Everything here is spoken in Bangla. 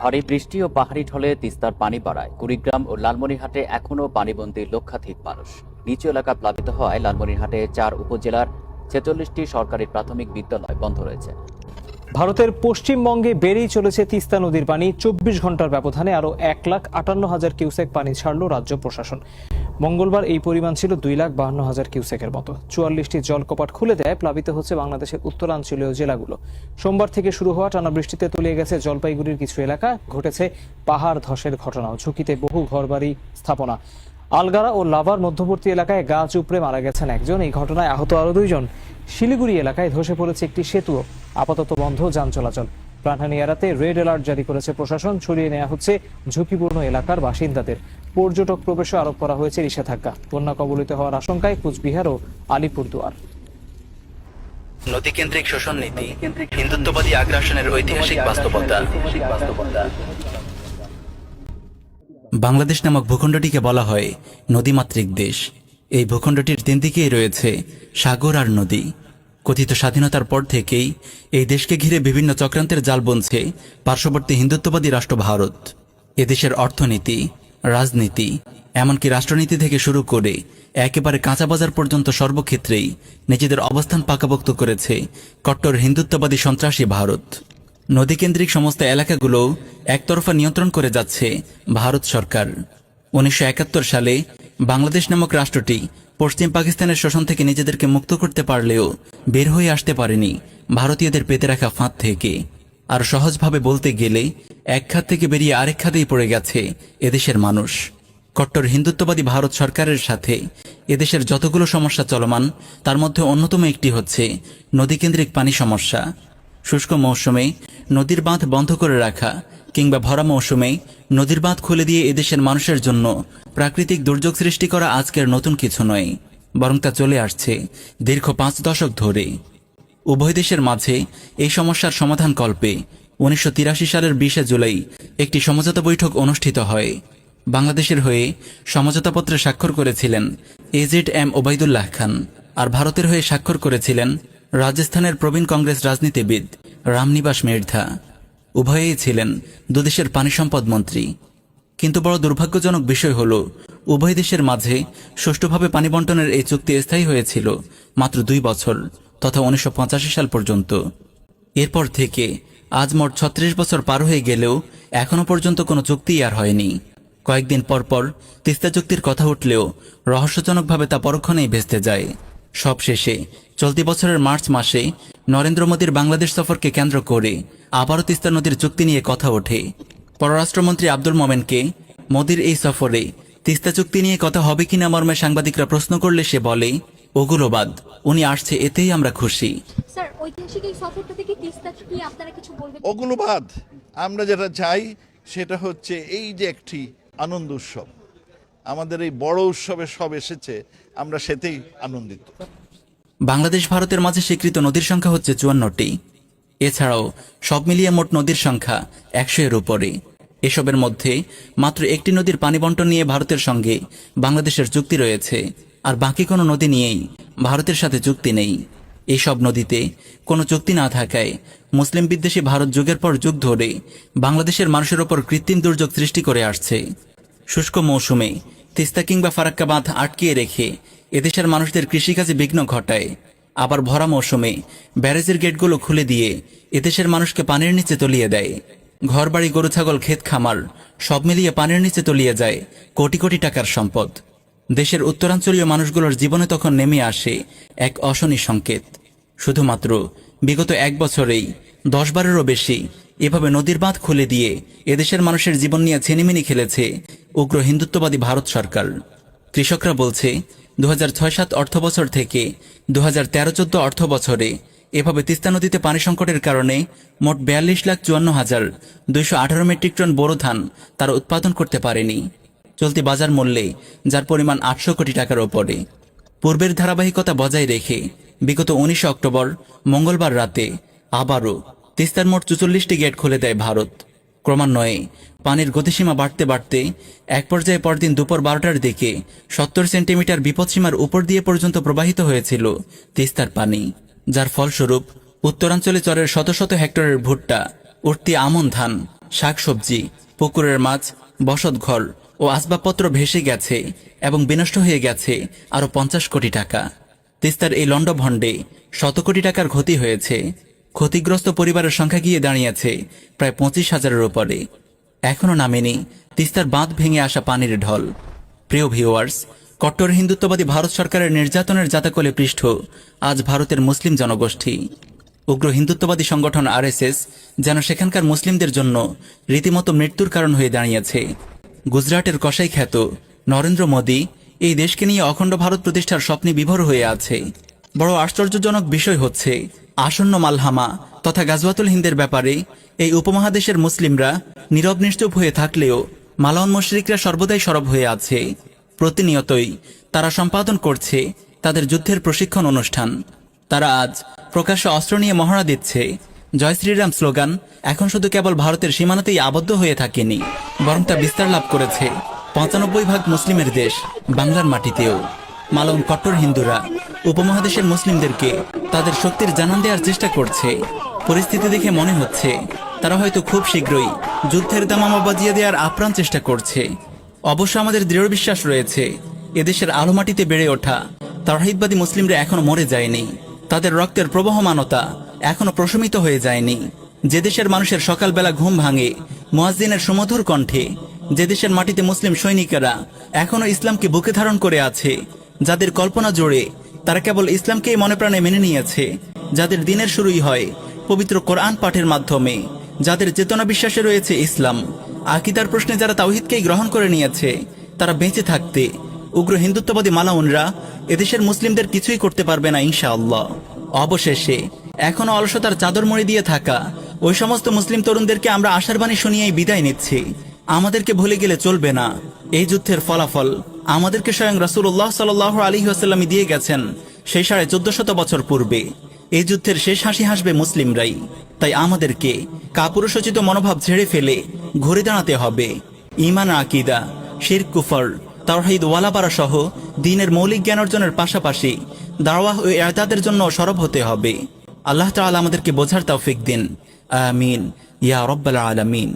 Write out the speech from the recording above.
ভারী বৃষ্টি ও পাহাড়ি ঢলে তিস্তার পানি বাড়ায় কুড়িগ্রাম ও লালমনিরহাটে এখনও পানিবন্দী লক্ষাধিক মানুষ। নিচু এলাকা প্লাবিত হওয়ায় লালমনিরহাটে ৪ উপজেলার ৪৬টি সরকারি প্রাথমিক বিদ্যালয় বন্ধ রয়েছে। ভারতের পশ্চিমবঙ্গে বেড়েই চলেছে তিস্তা নদীর পানি। ২৪ ঘন্টার ব্যবধানে আরো ১,৫৮,০০০ কিউসেক পানি ছাড়ল রাজ্য প্রশাসন। মঙ্গলবার এই পরিমাণ ছিল ২,৫২,০০০ কিউসেকের মতো। ৪৪টি জলকপাট খুলে দেয়। প্লাবিত হচ্ছে বাংলাদেশের উত্তরাঞ্চলীয় জেলাগুলো। সোমবার থেকে শুরু হওয়া টানা বৃষ্টিতে তলিয়ে গেছে জলপাইগুড়ির কিছু এলাকা। ঘটেছে পাহাড় ধসের ঘটনাও। ঝুঁকিতে বহু ঘরবাড়ি স্থাপনা। আলগারা ও লাভার মধ্যবর্তী এলাকায় গাছ উপড়ে মারা গেছেন একজন। এই ঘটনায় আহত আরো ২ জন। শিলিগুড়ি এলাকায় ধসে পড়েছে একটি সেতুও। আপাতত বন্ধ যান চলাচল। প্রাণহানি এড়াতে রেড অ্যালার্ট জারি করেছে প্রশাসন। ছড়িয়ে নেওয়া হচ্ছে ঝুঁকিপূর্ণ এলাকার বাসিন্দাদের। পর্যটক প্রবেশে আরোপ করা হয়েছে নিষেধাজ্ঞা। বন্যা কবলিত হওয়ার আশঙ্কায় কুচবিহার ও আলিপুরদুয়ার। নদীকেন্দ্রিক শোষণ নীতি, হিন্দুত্ববাদী আগ্রাসনের ঐতিহাসিক বাস্তবতা। বাংলাদেশ নামক ভূখণ্ডটিকে বলা হয় নদীমাতৃক দেশ। এই ভূখণ্ডটির ৩ দিকেই রয়েছে সাগর আর নদী। কথিত স্বাধীনতার পর থেকেই এই দেশকে ঘিরে বিভিন্ন চক্রান্তের জাল বুনছে পার্শ্ববর্তী হিন্দুত্ববাদী রাষ্ট্র ভারত। এদেশের অর্থনীতি, রাজনীতি, এমনকি রাষ্ট্রনীতি থেকে শুরু করে একেবারে কাঁচা বাজার পর্যন্ত সর্বক্ষেত্রেই নিজেদের অবস্থান পাকাপোক্ত করেছে কট্টর হিন্দুত্ববাদী সন্ত্রাসী ভারত। নদীকেন্দ্রিক সমস্ত এলাকাগুলো একতরফা নিয়ন্ত্রণ করে যাচ্ছে ভারত সরকার। ১৯৭১ সালে বাংলাদেশ নামক রাষ্ট্রটি পশ্চিম পাকিস্তানের শোষণ থেকে নিজেদেরকে মুক্ত করতে পারলেও বের হয়ে আসতে পারেনি ভারতীয়দের পেতে রাখা ফাঁদ থেকে। আর সহজভাবে বলতে গেলে এক খাত থেকে বেরিয়ে আরেক খাতেই পড়ে গেছে এদেশের মানুষ। কট্টর হিন্দুত্ববাদী ভারত সরকারের সাথে এদেশের যতগুলো সমস্যা চলমান তার মধ্যে অন্যতম একটি হচ্ছে নদীকেন্দ্রিক পানি সমস্যা। শুষ্ক মৌসুমে নদীর বাঁধ বন্ধ করে রাখা কিংবা ভরা মৌসুমে নদীর বাঁধ খুলে দিয়ে এদেশের মানুষের জন্য প্রাকৃতিক দুর্যোগ সৃষ্টি করা আজকের নতুন কিছু নয়, বরং তা চলে আসছে দীর্ঘ ৫ দশক ধরে। উভয় দেশের মাঝে এই সমস্যার সমাধান কল্পে ১৯৮৩ সালের ২০ জুলাই একটি সমঝোতা বৈঠক অনুষ্ঠিত হয়। বাংলাদেশের হয়ে সমঝোতাপত্রে স্বাক্ষর করেছিলেন AZM ওবায়দুল্লাহ খান, আর ভারতের হয়ে স্বাক্ষর করেছিলেন রাজস্থানের প্রবীণ কংগ্রেস রাজনীতিবিদ রামনিবাস মির্ধা। উভয়েই ছিলেন দুদেশের পানি সম্পদ মন্ত্রী। কিন্তু বড় দুর্ভাগ্যজনক বিষয় হল, উভয় দেশের মাঝে সুষ্ঠুভাবে পানি বন্টনের এই চুক্তি স্থায়ী হয়েছিল মাত্র ২ বছর, তথা ১৯৮৫ সাল পর্যন্ত। এরপর থেকে আজ মোট ৩৬ বছর পার হয়ে গেলেও এখনো পর্যন্ত কোনো চুক্তিই আর হয়নি। কয়েকদিন পরপর তিস্তা চুক্তির কথা উঠলেও রহস্যজনকভাবে তা পরক্ষণেই ভেস্তে যায়। সবশেষে চলতি বছরের মার্চ মাসে নরেন্দ্র মোদীর বাংলাদেশ সফরকে কেন্দ্র করে আবারও তিস্তা নদীর চুক্তি নিয়ে কথা ওঠে। পররাষ্ট্রমন্ত্রী আব্দুল মোমেনকে মোদীর এই সফরে তিস্তা চুক্তি নিয়ে কথা হবে কিনা মর্মে সাংবাদিকরা প্রশ্ন করলে সে বলে, ওগুলো বাদ, উনি আসছে এতেই আমরা খুশি। স্যার, ঐতিহাসিক এই সফরটা থেকে তিস্তা কি আপনারা কিছু বলবেন? ওগুলো বাদ, আমরা যেটা চাই সেটা হচ্ছে এই যে একটি আনন্দ উৎসব, আমাদের এই বড় উৎসবে সব এসেছে, আমরা সেতেই আনন্দিত। বাংলাদেশ ভারতের মাঝে স্বীকৃত নদীর সংখ্যা হচ্ছে ৫৪টি। এছাড়াও সব মিলিয়ে মোট নদীর সংখ্যা ১০০-এর উপরে। এসবের মধ্যে মাত্র একটি নদীর পানি বন্টন নিয়ে ভারতের সঙ্গে বাংলাদেশের চুক্তি রয়েছে, আর বাকি কোনো নদী নিয়েই ভারতের সাথে চুক্তি নেই। এইসব নদীতে কোনো চুক্তি না থাকায় মুসলিম বিদ্বেষী ভারত যুগের পর যুগ ধরে বাংলাদেশের মানুষের ওপর কৃত্রিম দুর্যোগ সৃষ্টি করে আসছে। শুষ্ক মৌসুমে তিস্তা কিংবা ফারাক্কা বাঁধ আটকিয়ে রেখে এদেশের মানুষদের কৃষিকাজে বিঘ্ন ঘটায়। আবার ভরা মৌসুমে ব্যারেজের গেটগুলো খুলে দিয়ে এদেশের মানুষকে পানির নিচে তলিয়ে দেয়। ঘরবাড়ি, গরু ছাগল, ক্ষেত খামার সব মিলিয়ে পানির নিচে তলিয়ে যায় কোটি কোটি টাকার সম্পদ। দেশের উত্তরাঞ্চলীয় মানুষগুলোর জীবনে তখন নেমে আসে এক অশনি সংকেত। শুধুমাত্র বিগত ১ বছরেই ১০ বারেরও বেশি এভাবে নদীর বাঁধ খুলে দিয়ে এদেশের মানুষের জীবন নিয়ে ছিনিমিনি খেলেছে উগ্র হিন্দুত্ববাদী ভারত সরকার। কৃষকরা বলছে ২০০৬-৭ অর্থ বছর থেকে ২০১৩-১৪ অর্থ বছরে এভাবে তিস্তা নদীতে পানি সংকটের কারণে মোট ৪২,৫৪,২১৮ মেট্রিক টন বোরো ধান তারা উৎপাদন করতে পারেনি, চলতি বাজার মূল্যে, যার পরিমাণ ৮০০ কোটি টাকার ওপরে। পূর্বের ধারাবাহিকতা বজায় রেখে বিগত ১৯ অক্টোবর মঙ্গলবার রাতে আবারও তিস্তার মোট ৪৪টি গেট খুলে দেয় ভারত। ক্রমান্বয়ে পানির গতিসীমা বাড়তে বাড়তে এক পর্যায়ে পরদিন দুপুর ১২টার দিকে ৭০ সেন্টিমিটার বিপদসীমার উপর দিয়ে পর্যন্ত প্রবাহিত হয়েছিল তিস্তার পানি, যার ফলস্বরূপ উত্তরাঞ্চলে চরের শত শত হেক্টরের ভুট্টা, উঠতি আমন ধান শাকসবজি, পুকুরের মাছ, বসতঘর ও আসবাবপত্র ভেসে গেছে এবং বিনষ্ট হয়ে গেছে আরও 50 কোটি টাকা। তিস্তার এই লণ্ডভণ্ডে শত কোটি টাকার ক্ষতি হয়েছে। ক্ষতিগ্রস্ত পরিবারের সংখ্যা গিয়ে দাঁড়িয়েছে প্রায় 25,000-এর উপরে। এখনও নামেনি তিস্তার বাঁধ ভেঙে আসা পানির ঢল। প্রিয় ভিউয়ার্স, কট্টর হিন্দুত্ববাদী ভারত সরকারের নির্যাতনের জাতাকলে পৃষ্ঠ আজ ভারতের মুসলিম জনগোষ্ঠী। উগ্র হিন্দুত্ববাদী সংগঠন আরএসএস যেন সেখানকার মুসলিমদের জন্য রীতিমতো মৃত্যুর কারণ হয়ে দাঁড়িয়েছে। গুজরাটের কসাই খ্যাত নরেন্দ্র মোদী এই দেশকে নিয়ে অখণ্ড ভারত প্রতিষ্ঠার স্বপ্নে বিভোর হয়ে আছে। বড় আশ্চর্যজনক বিষয় হচ্ছে, আসন্ন মালহামা তথা গাজওয়াতুল হিন্দের ব্যাপারে এই উপমহাদেশের মুসলিমরা নীরব নিশ্চুপ হয়ে থাকলেও মালাউন মুশরিকরা সর্বদাই সরব হয়ে আছে। প্রতিনিয়তই তারা সম্পাদন করছে তাদের যুদ্ধের প্রশিক্ষণ অনুষ্ঠান। তারা আজ প্রকাশ্যে অস্ত্র নিয়ে মহড়া দিচ্ছে। জয় শ্রীরাম স্লোগান এখন শুধু কেবল ভারতের সীমানাতেই আবদ্ধ হয়ে থাকেনি, বরং তা বিস্তার লাভ করেছে 95% মুসলিমের দেশ বাংলার মাটিতেও। মালাউন কট্টর হিন্দুরা উপমহাদেশের মুসলিমদেরকে তাদের শক্তির জানান দেওয়ার চেষ্টা করছে। পরিস্থিতি দেখে মনে হচ্ছে তারা হয়তো খুব শীঘ্রই যুদ্ধের দামামা বাজিয়ে দেওয়ার আপ্রাণ চেষ্টা করছে। অবশ্য আমাদের দৃঢ় বিশ্বাস রয়েছে, এদেশের আলো মাটিতে বেড়ে ওঠা তাওহীদবাদী মুসলিমরা এখনো মরে যায়নি। তাদের রক্তের প্রবহমানতা এখনো প্রশমিত হয়ে যায়নি। যে দেশের মানুষের সকালবেলা ঘুম ভাঙে মুয়াজ্জিনের সুমধুর কণ্ঠে, যে দেশের মাটিতে মুসলিম সৈনিকেরা এখনো ইসলামকে বুকে ধারণ করে আছে, যাদের কল্পনা জোড়ে তারা কেবল ইসলামকেই মনে প্রাণে মেনে নিয়েছে, যাদের দিনের শুরুই হয় পবিত্র কোরআন পাঠের মাধ্যমে, যাদের চেতনা বিশ্বাসে রয়েছে ইসলাম, আকীদার প্রশ্নে যারা তাওহীদকেই গ্রহণ করে নিয়েছে, তারা বেঁচে থাকতে উগ্র হিন্দুত্ববাদী মালাউনরা এদেশের মুসলিমদের কিছুই করতে পারবে না ইনশাআল্লাহ। অবশেষে এখনো অলসতার চাদর মুড়ি দিয়ে থাকা ওই সমস্ত মুসলিম তরুণদেরকে আমরা আশার বাণী শুনিয়েই বিদায় নিচ্ছি। আমাদেরকে ভুলে গেলে চলবে না। এই যুদ্ধের ফলাফল আমাদেরকে স্বয়ং রাসূলুল্লাহ সাল্লাল্লাহু আলাইহি ওয়াসাল্লাম দিয়ে গেছেন সেই 1450 বছর পূর্বে। এই যুদ্ধের শেষ হাসি হাসবে মুসলিমরাই। তাই আমাদেরকে কাপুরুষোচিত মনোভাব ঝেড়ে ফেলে ঘুরে দাঁড়াতে হবে। ঈমান, আকীদা, শিরক, কুফর, তাওহীদ, ওয়ালাবারা সহ দ্বীনের মৌলিক জ্ঞান অর্জনের পাশাপাশি দাওয়াহ ও ইরশাদের জন্য সরব হতে হবে। আল্লাহ তাআলা আমাদেরকে বোঝার তৌফিক দিন। আমিন ইয়া রাব্বাল আলামিন।